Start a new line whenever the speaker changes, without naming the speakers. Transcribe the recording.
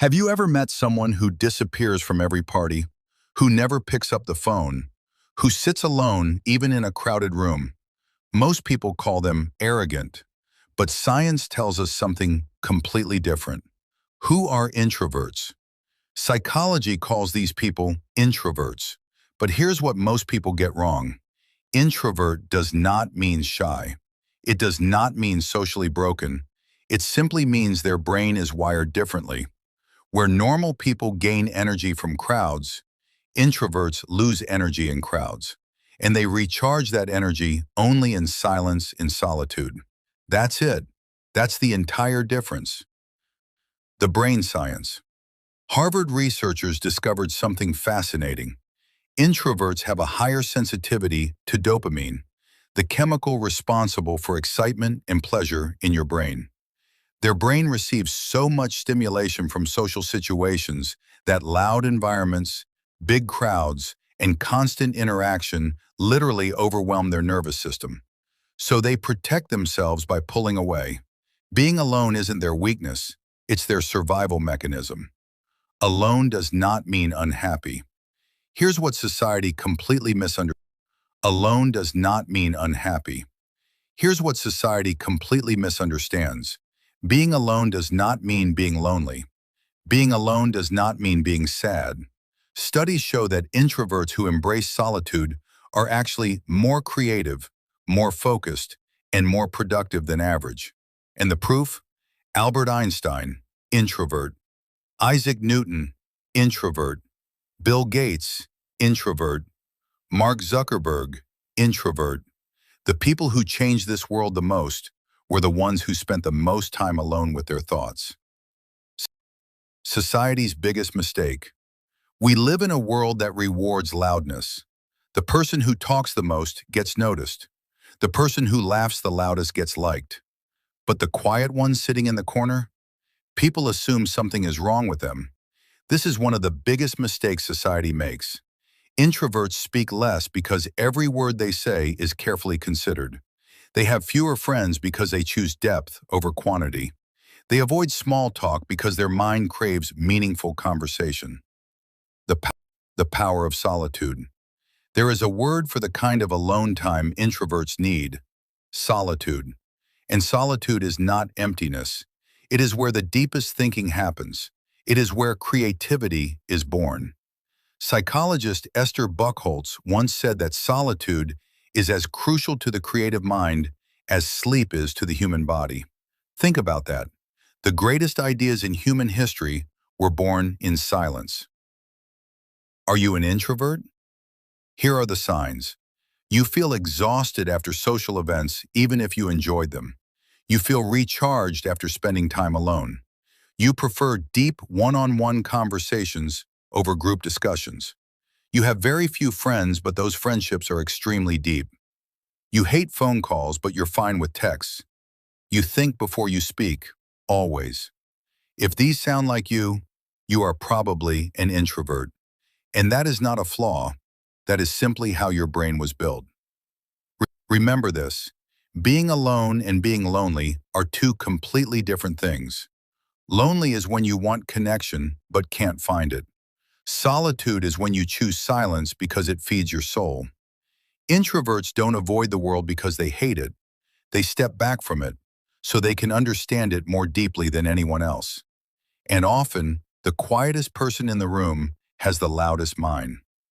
Have you ever met someone who disappears from every party, who never picks up the phone, who sits alone even in a crowded room? Most people call them arrogant, but science tells us something completely different. Who are introverts? Psychology calls these people introverts, but here's what most people get wrong. Introvert does not mean shy. It does not mean socially broken. It simply means their brain is wired differently. Where normal people gain energy from crowds, introverts lose energy in crowds, and they recharge that energy only in silence, in solitude. That's it. That's the entire difference. The brain science. Harvard researchers discovered something fascinating. Introverts have a higher sensitivity to dopamine, the chemical responsible for excitement and pleasure in your brain. Their brain receives so much stimulation from social situations that loud environments, big crowds, and constant interaction literally overwhelm their nervous system. So they protect themselves by pulling away. Being alone isn't their weakness, it's their survival mechanism. Alone does not mean unhappy. Here's what society completely misunderstands. Alone does not mean unhappy. Here's what society completely misunderstands. Being alone does not mean being lonely. Being alone does not mean being sad. Studies show that introverts who embrace solitude are actually more creative, more focused, and more productive than average. And the proof? Albert Einstein, introvert. Isaac Newton, introvert. Bill Gates, introvert. Mark Zuckerberg, introvert. The people who changed this world the most were the ones who spent the most time alone with their thoughts. Society's biggest mistake. We live in a world that rewards loudness. The person who talks the most gets noticed. The person who laughs the loudest gets liked. But the quiet one sitting in the corner? People assume something is wrong with them. This is one of the biggest mistakes society makes. Introverts speak less because every word they say is carefully considered. They have fewer friends because they choose depth over quantity. They avoid small talk because their mind craves meaningful conversation. The power of solitude. There is a word for the kind of alone time introverts need: solitude. And solitude is not emptiness. It is where the deepest thinking happens. It is where creativity is born. Psychologist Esther Buchholz once said that solitude is as crucial to the creative mind as sleep is to the human body. Think about that. The greatest ideas in human history were born in silence. Are you an introvert? Here are the signs. You feel exhausted after social events, even if you enjoyed them. You feel recharged after spending time alone. You prefer deep one-on-one conversations over group discussions. You have very few friends, but those friendships are extremely deep. You hate phone calls, but you're fine with texts. You think before you speak, always. If these sound like you are probably an introvert. And that is not a flaw. That is simply how your brain was built. Remember this. Being alone and being lonely are two completely different things. Lonely is when you want connection but can't find it. Solitude is when you choose silence because it feeds your soul. Introverts don't avoid the world because they hate it. They step back from it so they can understand it more deeply than anyone else. And often, the quietest person in the room has the loudest mind.